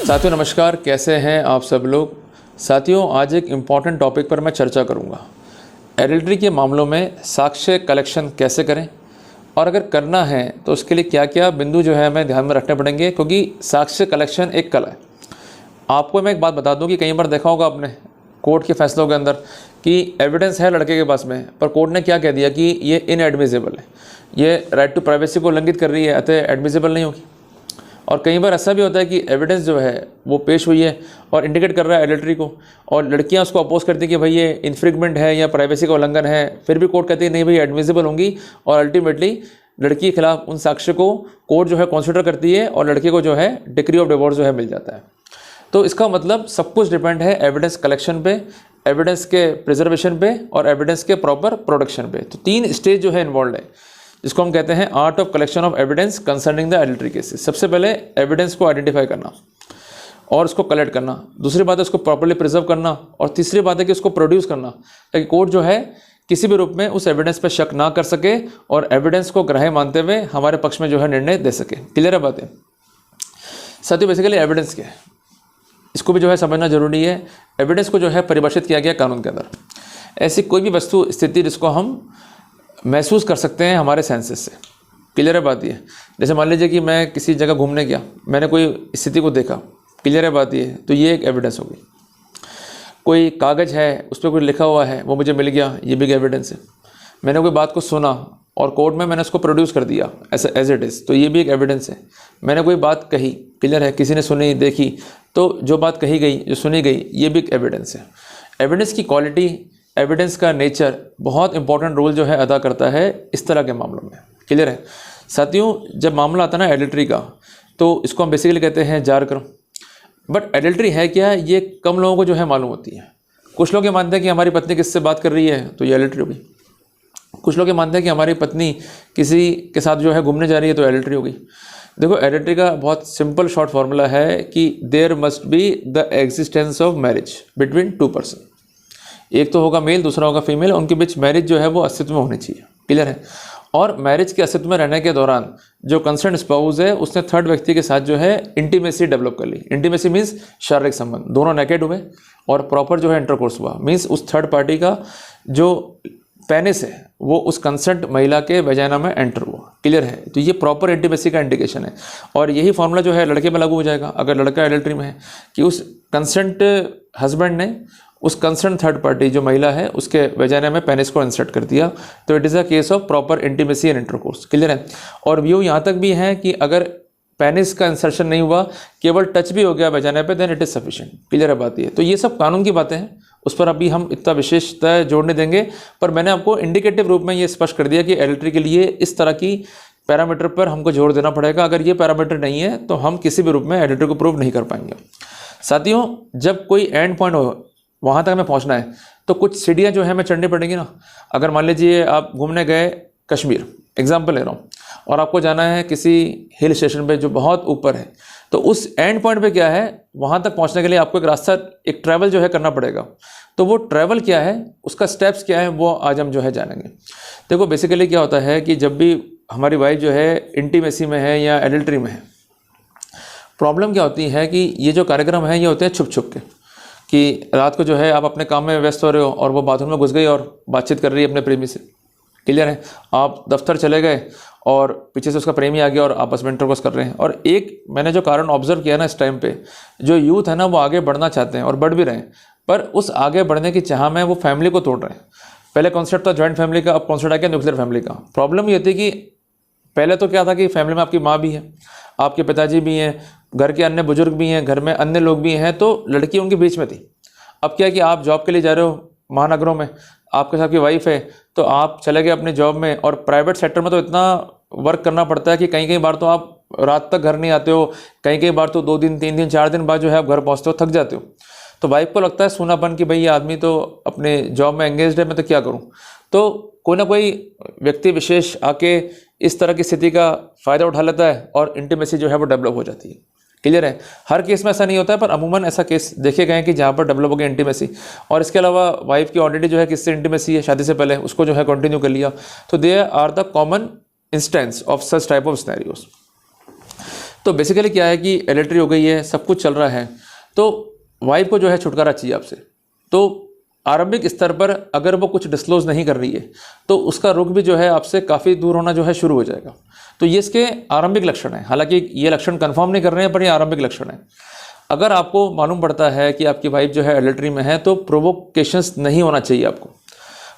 साथियों नमस्कार, कैसे हैं आप सब लोग। साथियों आज एक इम्पॉर्टेंट टॉपिक पर मैं चर्चा करूंगा। एडल्ट्री के मामलों में साक्ष्य कलेक्शन कैसे करें और अगर करना है तो उसके लिए क्या क्या बिंदु जो है हमें ध्यान में रखने पड़ेंगे, क्योंकि साक्ष्य कलेक्शन एक कला है। आपको मैं एक बात बता दूं कि कई बार देखा होगा आपने कोर्ट के फैसलों के अंदर कि एविडेंस है लड़के के पास में, पर कोर्ट ने क्या कह दिया कि ये इनएडमिसिबल है, ये राइट टू प्राइवेसी को उल्लंघित कर रही है, अतः एडमिसिबल नहीं होगी। और कई बार ऐसा भी होता है कि एविडेंस जो है वो पेश हुई है और इंडिकेट कर रहा है एडल्ट्री को, और लड़कियां उसको अपोज करती हैं कि भाई ये इन्फ्रिंगमेंट है या प्राइवेसी का उल्लंघन है, फिर भी कोर्ट कहती है नहीं भाई एडमिसिबल होंगी, और अल्टीमेटली लड़की के खिलाफ उन साक्ष्य को कोर्ट जो है कंसिडर करती है और लड़के को जो है डिक्री ऑफ डिवोर्स जो है मिल जाता है। तो इसका मतलब सब कुछ डिपेंड है एविडेंस कलेक्शन पे, एविडेंस के प्रिजर्वेशन पे और एविडेंस के प्रॉपर प्रोडक्शन पे। तो 3 स्टेज जो है इन्वॉल्व है, जिसको हम कहते हैं art of collection of evidence concerning the adultery cases. सबसे पहले एविडेंस को आइडेंटिफाई करना और उसको कलेक्ट करना, दूसरी बात है उसको प्रॉपर्ली प्रिजर्व करना, और तीसरी बात है कि उसको प्रोड्यूस करना ताकि कोर्ट जो है किसी भी रूप में उस एविडेंस पर शक ना कर सके और एविडेंस को ग्राह्य मानते हुए हमारे पक्ष में जो है निर्णय दे सके। क्लियर है बातें साथियों। बेसिकली एविडेंस क्या है इसको भी जो है समझना जरूरी है। एविडेंस को जो है परिभाषित किया गया कानून के अंदर, ऐसी कोई भी वस्तु स्थिति जिसको हम महसूस कर सकते हैं हमारे सेंसेस से। क्लियर है बात ये। जैसे मान लीजिए कि मैं किसी जगह घूमने गया, मैंने कोई स्थिति को देखा, क्लियर है बात ये, तो ये एक एविडेंस होगी। कोई कागज़ है उस पर कुछ लिखा हुआ है वो मुझे मिल गया, ये भी एक एविडेंस है। मैंने कोई बात को सुना और कोर्ट में मैंने उसको प्रोड्यूस कर दिया एज इट इज़, तो ये भी एक एविडेंस है। मैंने कोई बात कही, क्लियर है, किसी ने सुनी देखी, तो जो बात कही गई जो सुनी गई ये भी एक एविडेंस है। एविडेंस की क्वालिटी, एविडेंस का नेचर बहुत इंपॉर्टेंट रोल जो है अदा करता है इस तरह के मामलों में। क्लियर है साथियों। जब मामला आता है ना एडल्ट्री का, तो इसको हम बेसिकली कहते हैं जार कर्म। बट एडल्ट्री है क्या, ये कम लोगों को जो है मालूम होती है। कुछ लोग ये मानते हैं कि हमारी पत्नी किससे बात कर रही है तो ये एडल्ट्री होगी। कुछ लोग ये मानते हैं कि हमारी पत्नी किसी के साथ जो है घूमने जा रही है तो एडल्ट्री होगी। देखो एडल्ट्री का बहुत सिंपल शॉर्ट फार्मूला है कि there must be the existence of marriage between 2 person. एक तो होगा मेल, दूसरा होगा फीमेल, उनके बीच मैरिज जो है वो अस्तित्व में होनी चाहिए। क्लियर है। और मैरिज के अस्तित्व में रहने के दौरान जो कंसर्न स्पाउस है उसने थर्ड व्यक्ति के साथ जो है इंटीमेसी डेवलप कर ली। इंटीमेसी मीन्स शारीरिक संबंध, दोनों नेकेड हुए और प्रॉपर जो है इंटरकोर्स हुआ। मीन्स उस थर्ड पार्टी का जो पेनिस है वो उस कंसेंट महिला के वजाइना में एंटर हुआ। क्लियर है। तो ये प्रॉपर इंटीमेसी का इंडिकेशन है, और यही फॉर्मूला जो है लड़के में लागू हो जाएगा अगर लड़का एडल्ट्री में है, कि उस कंसेंट हस्बैंड ने उस कंसर्न थर्ड पार्टी जो महिला है उसके वजाइना में पेनिस को इंसर्ट कर दिया, तो it is a case of proper intimacy and intercourse. Clear है। और व्यू यहाँ तक भी है कि अगर पेनिस का इंसर्शन नहीं हुआ, केवल टच भी हो गया वजाइना पे, then it is sufficient. Clear है बात ये। तो ये सब कानून की बातें हैं, उस पर अभी हम इतना विशेषता जोड़ने देंगे, पर मैंने आपको इंडिकेटिव रूप में ये स्पष्ट कर दिया कि एडल्ट्री के लिए इस तरह की पैरामीटर पर हमको जोर देना पड़ेगा। अगर ये पैरामीटर नहीं है तो हम किसी भी रूप में एडल्ट्री को प्रूव नहीं कर पाएंगे। साथियों जब कोई एंड पॉइंट हो, वहाँ तक हमें पहुँचना है, तो कुछ सीढ़ियाँ जो है हमें चढ़नी पड़ेंगी ना। अगर मान लीजिए आप घूमने गए कश्मीर, एग्जाम्पल ले रहा हूँ, और आपको जाना है किसी हिल स्टेशन पे जो बहुत ऊपर है, तो उस एंड पॉइंट पे क्या है, वहाँ तक पहुँचने के लिए आपको एक रास्ता, एक ट्रैवल जो है करना पड़ेगा। तो वो ट्रैवल क्या है, उसका स्टेप्स क्या है, वो आज हम जो है जानेंगे। देखो बेसिकली क्या होता है कि जब भी हमारी वाइफ जो है इंटीमेसी में है या एडल्ट्री में है, प्रॉब्लम क्या होती है कि ये जो कार्यक्रम है ये होते हैं छुप छुप के, कि रात को जो है आप अपने काम में व्यस्त हो रहे हो और वो बाथरूम में घुस गई और बातचीत कर रही है अपने प्रेमी से। क्लियर है। आप दफ्तर चले गए और पीछे से उसका प्रेमी आ गया और आपस में इंटरकोर्स कर रहे हैं। और एक मैंने जो कारण ऑब्जर्व किया ना इस टाइम पे, जो यूथ है ना वो आगे बढ़ना चाहते हैं और बढ़ भी रहे हैं, पर उस आगे बढ़ने की चाह में वो फैमिली को तोड़ रहे हैं। पहले कॉन्सेप्ट था जॉइंट फैमिली का, अब कॉन्सेप्ट आ गया न्यूक्लियर फैमिली का। प्रॉब्लम ये थी कि पहले तो क्या था कि फैमिली में आपकी माँ भी है, आपके पिताजी भी हैं, घर के अन्य बुजुर्ग भी हैं, घर में अन्य लोग भी हैं, तो लड़की उनके बीच में थी। अब क्या है कि आप जॉब के लिए जा रहे हो महानगरों में, आपके साथ की वाइफ है, तो आप चले गए अपने जॉब में, और प्राइवेट सेक्टर में तो इतना वर्क करना पड़ता है कि कई कई बार तो आप रात तक घर नहीं आते हो, कई कई बार तो 2 दिन 3 दिन 4 दिन बाद जो है आप घर पहुँचते हो, थक जाते हो। तो वाइफ को लगता है सूनापन कि भाई ये आदमी तो अपने जॉब में एंगेज्ड है, मैं तो क्या करूँ। तो कोई ना कोई व्यक्ति विशेष आके इस तरह की स्थिति का फ़ायदा उठा लेता है और इंटीमेसी जो है वो डेवलप हो जाती है। क्लियर है। हर केस में ऐसा नहीं होता है, पर अमूमन ऐसा केस देखे गए हैं कि जहाँ पर डेवलप हो गया इंटीमेसी, और इसके अलावा वाइफ की ऑलरेडी जो है किससे इंटीमेसी है शादी से पहले, उसको जो है कंटिन्यू कर लिया। तो they are the common instance of such type of scenarios. तो बेसिकली क्या है कि एडल्ट्री हो गई है, सब कुछ चल रहा है, तो वाइफ को जो है छुटकारा चाहिए आपसे। तो आरंभिक स्तर पर अगर वो कुछ डिस्क्लोज नहीं कर रही है तो उसका रुख भी जो है आपसे काफ़ी दूर होना जो है शुरू हो जाएगा। तो ये इसके आरंभिक लक्षण हैं। हालांकि ये लक्षण कंफर्म नहीं कर रहे हैं, पर ये आरंभिक लक्षण है। अगर आपको मालूम पड़ता है कि आपकी वाइफ जो है एडल्ट्री में है तो प्रोवोकेशंस नहीं होना चाहिए आपको।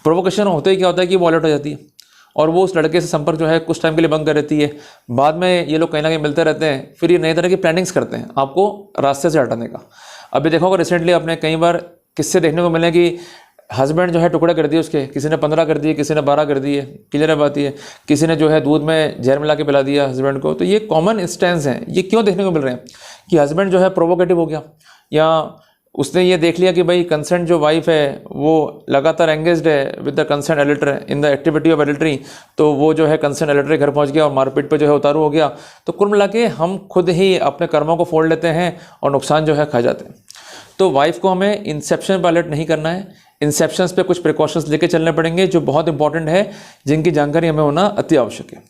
प्रोवोकेशन होते ही क्या होता है कि वो अलर्ट हो जाती है और वो उस लड़के से संपर्क जो है कुछ टाइम के लिए बंद कर देती है। बाद में ये लोग कहीं ना कहीं मिलते रहते हैं, फिर ये नई तरह की प्लानिंग्स करते हैं आपको रास्ते से हटाने का। अभी देखा होगा रिसेंटली आपने कई बार किस्से देखने को मिले कि हस्बैंड जो है टुकड़े कर दिए उसके, किसी ने 15 कर दिए, किसी ने 12 कर दिए, क्लियर है बात ये। किसी ने जो है दूध में जहर मिला के पिला दिया हस्बैंड को। तो ये कॉमन इंस्टेंस हैं। ये क्यों देखने को मिल रहे हैं कि हस्बैंड जो है प्रोवोकेटिव हो गया, या उसने ये देख लिया कि भाई कंसेंट जो वाइफ है वो लगातार एंगेज्ड है with the consent adulter in the activity of adultery, तो वो जो है कंसेंट एडल्ट्री घर पहुंच गया और मारपीट पे जो है उतारू हो गया। तो कुल मिला के हम खुद ही अपने कर्मों को फोड़ लेते हैं और नुकसान जो है खा जाते हैं। तो वाइफ को हमें इंसेप्शन पर अलर्ट नहीं करना है। इंसेप्शंस पे कुछ प्रिकॉशंस लेके चलने पड़ेंगे जो बहुत इंपॉर्टेंट है, जिनकी जानकारी हमें होना अति आवश्यक है।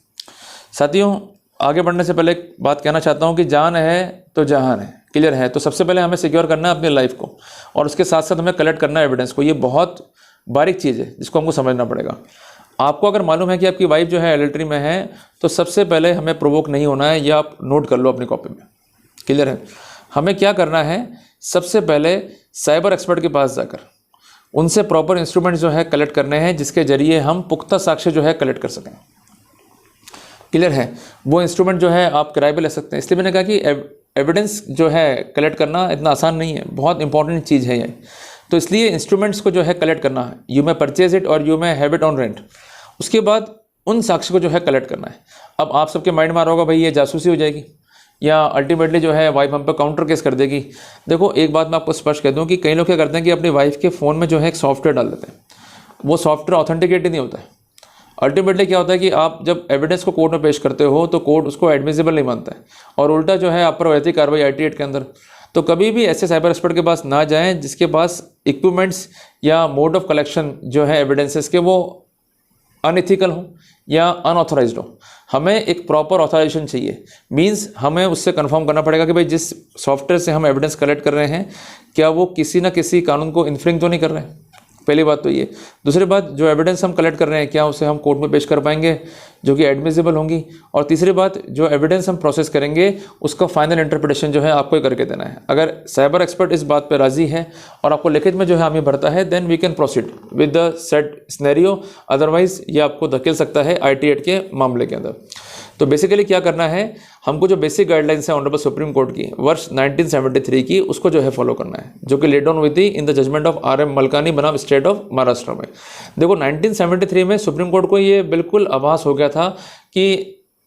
साथियों, आगे बढ़ने से पहले एक बात कहना चाहता हूँ कि जान है तो जहान है, क्लियर है। तो सबसे पहले हमें सिक्योर करना है अपनी लाइफ को, और उसके साथ साथ हमें कलेक्ट करना है एविडेंस को। ये बहुत बारीक चीज़ है जिसको हमको समझना पड़ेगा। आपको अगर मालूम है कि आपकी वाइफ जो है एडल्ट्री में है तो सबसे पहले हमें प्रोवोक नहीं होना है। या आप नोट कर लो अपनी कॉपी में, क्लियर है। हमें क्या करना है, सबसे पहले साइबर एक्सपर्ट के पास जाकर उनसे प्रॉपर इंस्ट्रूमेंट जो है कलेक्ट करने हैं, जिसके जरिए हम पुख्ता साक्ष्य जो है कलेक्ट कर सकें, क्लियर है। वो इंस्ट्रूमेंट जो है आप किराए पे ले सकते हैं। इसलिए मैंने कहा कि एविडेंस जो है कलेक्ट करना इतना आसान नहीं है, बहुत इंपॉर्टेंट चीज़ है ये। तो इसलिए इंस्ट्रूमेंट्स को जो है कलेक्ट करना है। यू मे परचेज इट और you may have it on rent. उसके बाद उन साक्ष्य को जो है कलेक्ट करना है। अब आप सबके माइंड में आ रहा होगा भाई ये जासूसी हो जाएगी या अल्टीमेटली जो है वाइफ हम पे काउंटर केस कर देगी। देखो, एक बात मैं आपको स्पष्ट कह दूं कि कई लोग क्या करते हैं कि अपनी वाइफ के फ़ोन में जो है एक सॉफ्टवेयर डाल देते हैं। वो सॉफ्टवेयर ऑथेंटिकेटेड नहीं होता है। अल्टीमेटली क्या होता है कि आप जब एविडेंस को कोर्ट में पेश करते हो तो कोर्ट उसको एडमिसिबल नहीं मानता है और उल्टा जो है आप पर वैसी कार्रवाई IT एक्ट के अंदर। तो कभी भी ऐसे साइबर एक्सपर्ट के पास ना जाएं जिसके पास इक्विपमेंट्स या मोड ऑफ कलेक्शन जो है एविडेंसेस के वो अनएथिकल हो या अनऑथराइज्ड हो। हमें एक प्रॉपर ऑथराइजेशन चाहिए। मींस हमें उससे कंफर्म करना पड़ेगा कि भाई जिस सॉफ्टवेयर से हम एविडेंस कलेक्ट कर रहे हैं क्या वो किसी ना किसी कानून को इन्फ्रिंग तो नहीं कर रहे हैं। पहली बात तो ये। दूसरी बात, जो एविडेंस हम कलेक्ट कर रहे हैं क्या उसे हम कोर्ट में पेश कर पाएंगे जो कि एडमिसिबल होंगी। और तीसरी बात, जो एविडेंस हम प्रोसेस करेंगे उसका फाइनल इंटरप्रिटेशन जो है आपको ही करके देना है। अगर साइबर एक्सपर्ट इस बात पर राजी है और आपको लिखित में जो है हमें भरता है, then we can proceed with the set scenario. Otherwise ये आपको धकेल सकता है IT एक्ट के मामले के अंदर। तो बेसिकली क्या करना है, हमको जो बेसिक गाइडलाइंस है ऑनरेबल सुप्रीम कोर्ट की वर्ष 1973 की, उसको जो है फॉलो करना है, जो कि लेड डाउन हुई थी in the judgment of RM Malkani बनाम स्टेट ऑफ महाराष्ट्र में। देखो, 1973 में सुप्रीम कोर्ट को ये बिल्कुल आभास हो गया था कि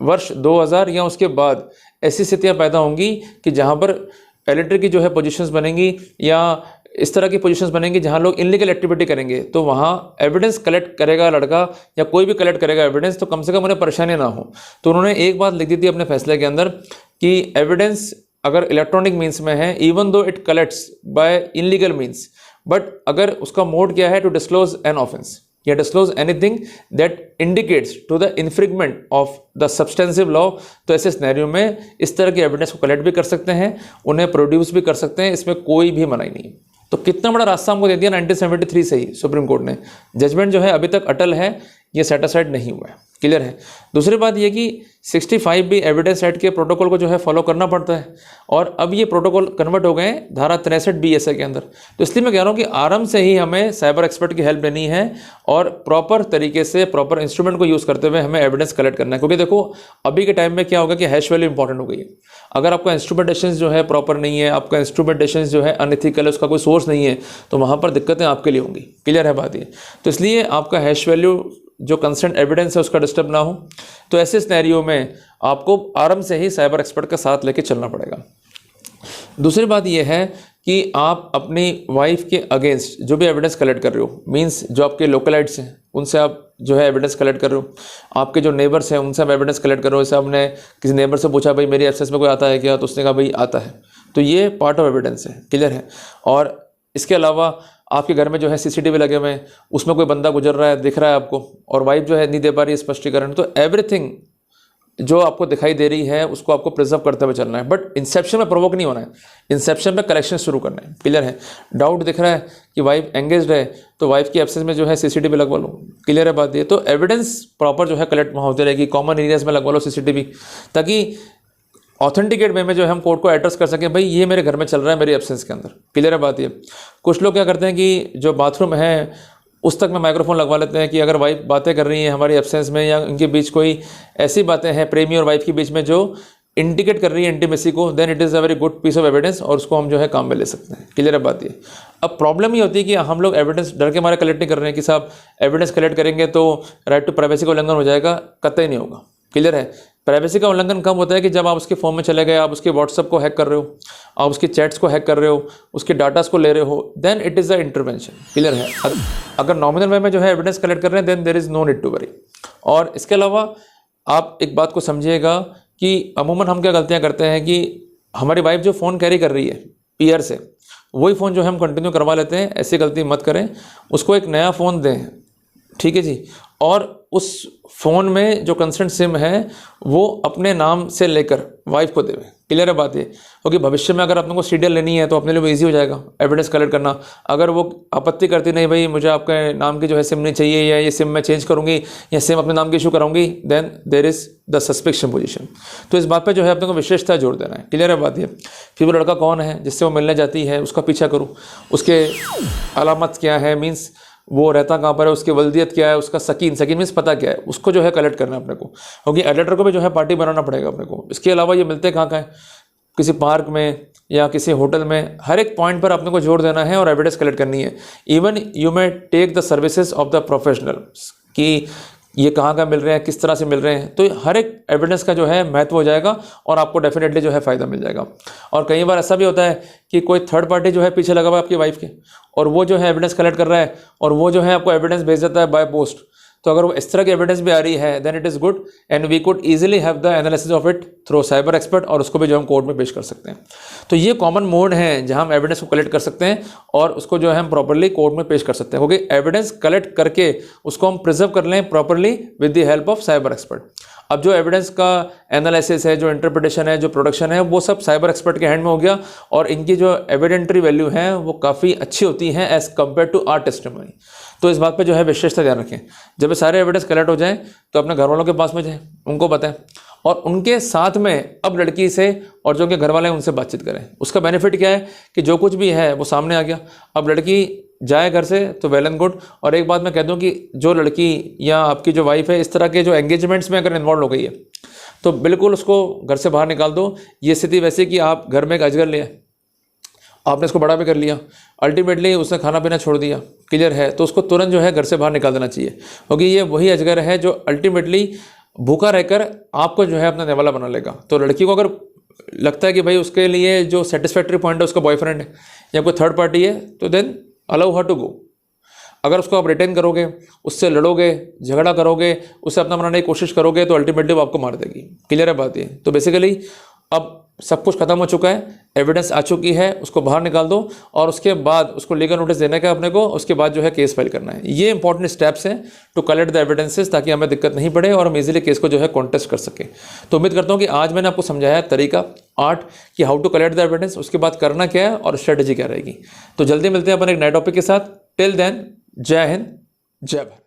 वर्ष 2000 या उसके बाद ऐसी स्थितियाँ पैदा होंगी कि जहाँ पर एडल्ट्री की जो है पोजीशंस बनेंगी या इस तरह की पोजीशंस बनेंगी जहाँ लोग इनलीगल एक्टिविटी करेंगे। तो वहाँ एविडेंस कलेक्ट करेगा लड़का या कोई भी कलेक्ट करेगा एविडेंस, तो कम से कम उन्हें परेशानी ना हो। तो उन्होंने एक बात लिख दी थी अपने फैसले के अंदर कि एविडेंस अगर इलेक्ट्रॉनिक मीन्स में है, even though it collects by illegal means, but अगर उसका मोड क्या है, टू डिस्क्लोज एन ऑफेंस या disclose anything that indicates to the infringement of the substantive law, तो ऐसे सिनेरियो में इस तरह के एविडेंस को कलेक्ट भी कर सकते हैं, उन्हें प्रोड्यूस भी कर सकते हैं। इसमें कोई भी मनाही नहीं है। तो कितना बड़ा रास्ता हमको दे दिया 1973 से ही सुप्रीम कोर्ट ने। जजमेंट जो है अभी तक अटल है, ये सेटिस्फाइड नहीं हुआ है, क्लियर है। दूसरी बात ये कि 65 भी एविडेंस एक्ट के प्रोटोकॉल को जो है फॉलो करना पड़ता है, और अब ये प्रोटोकॉल कन्वर्ट हो गए हैं धारा 63 BSA के अंदर। तो इसलिए मैं कह रहा हूँ कि आराम से ही हमें साइबर एक्सपर्ट की हेल्प लेनी है और प्रॉपर तरीके से प्रॉपर इंस्ट्रूमेंट को यूज़ करते हुए हमें एविडेंस कलेक्ट करना है। क्योंकि देखो, अभी के टाइम में क्या होगा कि हैश वैल्यू इंपॉर्टेंट हो गई है। अगर आपका इंस्ट्रूमेंटेशन जो है प्रॉपर नहीं है, आपका इंस्ट्रूमेंटेशन जो है अनएथिकल है, उसका कोई सोर्स नहीं है, तो वहाँ पर दिक्कतें आपके लिए होंगी, क्लियर है बात ये। तो इसलिए आपका हैश वैल्यू जो कंसेंट एविडेंस है उसका डिस्टर्ब ना हो। तो ऐसे सिनेरियो में आपको आराम से ही साइबर एक्सपर्ट का साथ लेके चलना पड़ेगा। दूसरी बात यह है कि आप अपनी वाइफ के अगेंस्ट जो भी एविडेंस कलेक्ट कर रहे हो, मींस जो आपके लोकलाइट्स हैं उनसे आप जो है एविडेंस कलेक्ट कर रहे हो, आपके जो नेबर्स हैं उनसे आप एविडेंस कलेक्ट कर रहे हो। जैसे आपने किसी नेबर से पूछा भाई मेरी एब्सेंस में कोई आता है क्या, तो उसने कहा भाई आता है, तो ये पार्ट ऑफ एविडेंस है, क्लियर है। और इसके अलावा आपके घर में जो है CCTV लगे हुए हैं, उसमें कोई बंदा गुजर रहा है, दिख रहा है आपको, और वाइफ जो है नहीं दे पा रही है स्पष्टीकरण, तो एवरीथिंग जो आपको दिखाई दे रही है उसको आपको प्रिजर्व करते हुए चलना है, बट इंसेप्शन में प्रोवोक नहीं होना है, इंसेप्शन में कलेक्शन शुरू करना है। क्लियर है? डाउट दिख रहा है कि वाइफ एंगेज्ड है तो वाइफ की एब्सेंस में जो है सीसीटीवी लगवा लो। क्लियर है बात ये? तो एविडेंस प्रॉपर जो है कलेक्ट वहाँ होती रहेगी, कॉमन एरियाज में लगवा लो सीसीटीवी, ताकि ऑथेंटिकेट वे में जो है हम कोर्ट को एड्रेस कर सकें, भाई ये मेरे घर में चल रहा है मेरी एब्सेंस के अंदर। क्लियर है बात ये? कुछ लोग क्या करते हैं कि जो बाथरूम है उस तक में माइक्रोफोन लगवा लेते हैं कि अगर वाइफ बातें कर रही हैं हमारी एब्सेंस में, या उनके बीच कोई ऐसी बातें हैं प्रेमी और वाइफ के बीच में जो इंडिकेट कर रही है इंटीमेसी को, then it is a very good piece of evidence और उसको हम जो है काम में ले सकते हैं। क्लियर है बात ये? अब प्रॉब्लम ये होती है कि हम लोग एविडेंस डर के मारे कलेक्ट नहीं कर रहे हैं कि साहब एविडेंस कलेक्ट करेंगे तो राइट टू प्राइवेसी का उल्लंघन हो जाएगा। कतई नहीं होगा। क्लियर है? प्राइवेसी का उल्लंघन कब होता है कि जब आप उसके फ़ोन में चले गए, आप उसके व्हाट्सअप को हैक कर रहे हो, आप उसके चैट्स को हैक कर रहे हो, उसके डाटास को ले रहे हो, then it is a intervention. Clear है? अगर नॉमिनल वे में जो है एविडेंस कलेक्ट कर रहे हैं then there is no need to worry. और इसके अलावा आप एक बात को समझिएगा कि अमूमन हम क्या गलतियाँ करते हैं कि हमारी वाइफ जो फ़ोन कैरी कर रही है पीयर से, वही फ़ोन जो है हम कंटिन्यू करवा लेते हैं। ऐसी गलती मत करें, उसको एक नया फ़ोन दें। ठीक है जी? और उस फ़ोन में जो कंसर्न सिम है वो अपने नाम से लेकर वाइफ को देवे। क्लियर है बात ये? क्योंकि भविष्य में अगर अपने को सीरियल लेनी है तो अपने लिए वो ईजी हो जाएगा एविडेंस कलेक्ट करना। अगर वो आपत्ति करती नहीं भाई मुझे आपके नाम की जो है सिम नहीं चाहिए, या ये सिम मैं चेंज करूँगी, या सिम अपने नाम की इशू कराऊंगी, then there is the suspicion position. तो इस बात पे जो है अपने को विशेषता जोड़ देना है। क्लियर है बात ये? फिर वो लड़का कौन है जिससे वो मिलने जाती है, उसका पीछा करूँ, उसके अलामत क्या है, मीन्स वो रहता कहाँ पर है, उसकी वल्दियत क्या है, उसका सकीन मीन्स पता क्या है, उसको जो है कलेक्ट करना है अपने को। क्योंकि एडिटर को भी जो है पार्टी बनाना पड़ेगा अपने को। इसके अलावा ये मिलते कहाँ है, किसी पार्क में या किसी होटल में, हर एक पॉइंट पर अपने को जोर देना है और एविडेंस कलेक्ट करनी है। Even you may take the services of the professional कि ये कहाँ मिल रहे हैं, किस तरह से मिल रहे हैं, तो हर एक एविडेंस का जो है महत्व हो जाएगा और आपको डेफिनेटली जो है फ़ायदा मिल जाएगा। और कई बार ऐसा भी होता है कि कोई थर्ड पार्टी जो है पीछे लगा हुआ है आपकी वाइफ के, और वो जो है एविडेंस कलेक्ट कर रहा है और वो जो है आपको एविडेंस भेज देता है बाय पोस्ट। तो अगर वो इस तरह की एविडेंस भी आ रही है then it is good and we could easily have the analysis of it through cyber expert, और उसको भी जो हम कोर्ट में पेश कर सकते हैं। तो ये कॉमन मोड है जहां हम एविडेंस को कलेक्ट कर सकते हैं और उसको जो है हम प्रॉपर्ली कोर्ट में पेश कर सकते हैं। क्योंकि एविडेंस कलेक्ट करके उसको हम प्रिजर्व कर लें properly with the help of cyber expert. अब जो एविडेंस का एनालिसिस है, जो इंटरप्रिटेशन है, जो प्रोडक्शन है, वो सब साइबर एक्सपर्ट के हैंड में हो गया, और इनकी जो एविडेंटरी वैल्यू है वो काफ़ी अच्छी होती है as compare to our testimony. तो इस बात पे जो है विशेषता ध्यान रखें। जब ये सारे एविडेंस कलेक्ट हो जाएं तो अपने घर वालों के पास में जाएं, उनको बताएं, और उनके साथ में अब लड़की से और जो उनके घर वाले हैं उनसे बातचीत करें। उसका बेनिफिट क्या है कि जो कुछ भी है वो सामने आ गया। अब लड़की जाए घर से तो वेल एंड गुड। और एक बात मैं कह दूं कि जो लड़की या आपकी जो वाइफ है इस तरह के जो एंगेजमेंट्स में अगर इन्वॉल्व हो गई है तो बिल्कुल उसको घर से बाहर निकाल दो। ये स्थिति वैसे कि आप घर में एक अजगर लिया, आपने इसको बड़ा भी कर लिया, अल्टीमेटली उसने खाना पीना छोड़ दिया। क्लियर है? तो उसको तुरंत जो है घर से बाहर निकाल देना चाहिए, क्योंकि ये वही अजगर है जो अल्टीमेटली भूखा रहकर आपको जो है अपना नेवाला बना लेगा। तो लड़की को अगर लगता है कि भाई उसके लिए जो सेटिस्फैक्ट्री पॉइंट है उसका बॉयफ्रेंड है या कोई थर्ड पार्टी है, तो then allow her to go. अगर उसको आप रिटेन करोगे, उससे लड़ोगे, झगड़ा करोगे, उसे अपना बनाने की कोशिश करोगे, तो अल्टीमेटली वो आपको मार देगी। क्लियर है बात ये? तो बेसिकली अब सब कुछ खत्म हो चुका है, एविडेंस आ चुकी है, उसको बाहर निकाल दो और उसके बाद उसको लीगल नोटिस देने का अपने को, उसके बाद जो है केस फाइल करना है। ये इंपॉर्टेंट स्टेप्स हैं टू कलेक्ट द एविडेंसेस, ताकि हमें दिक्कत नहीं पड़े और हम इजीली केस को जो है कॉन्टेस्ट कर सकें। तो उम्मीद करता हूँ कि आज मैंने आपको समझाया तरीका 8 कि how to collect the evidence, उसके बाद करना क्या है और स्ट्रेटेजी क्या रहेगी। तो जल्दी मिलते हैं अपन एक नए टॉपिक के साथ। टिल देन, जय हिंद, जय भारत।